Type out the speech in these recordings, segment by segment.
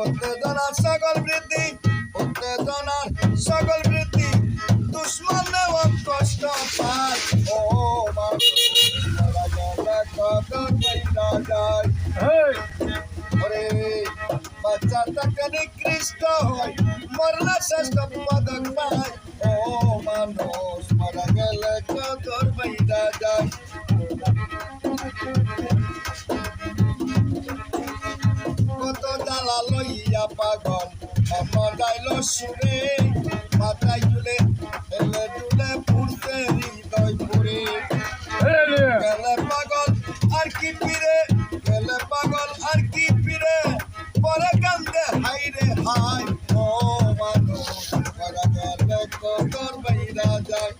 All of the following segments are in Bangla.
উত্তেজনা সকল বৃদ্ধি উত্তেজনার সকল বৃদ্ধি দুশ্মন কষ্ট পায় ও বাচ্চাটাকে নিকৃষ্ট হয় মরলে শ্রেষ্ঠ পদক পায় ও মানুষ মারা গেলে কদর বাইরা যায় কত জ্বালা লইয়া পাগল মজাইল সুরে মাথায় তুলে এলে তুলে পুড়তে হৃদয় পুরে গেলে পাগল আর কি ফিরে গেলে পাগল আর কি ফিরে পরে কান্দে হাই রে হাই ও মানুষ মারা গেলে কদর বাইরা যায়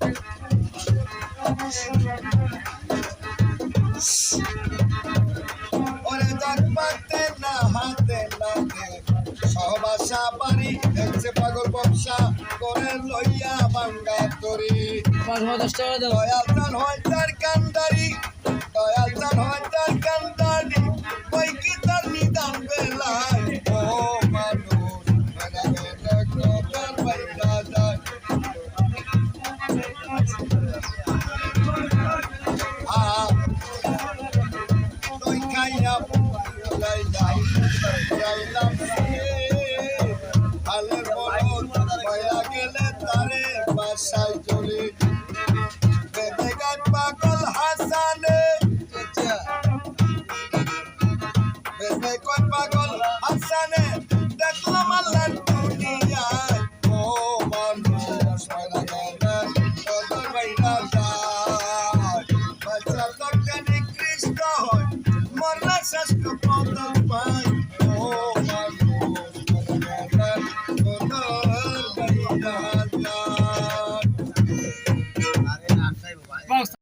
ওরে জাগবাতে না হাতে নাতে সব আশা পারি দেখছে পাগল ব্যবসা করে লইয়া বাঙ্গা তরি দয়াল চান হয় তার কান্দারি দয়াল চান হয় তার কান্দারি ওই কি তার নিদান বেলায় ও মানুষ মেলা মেলা কদর বাইরা যায়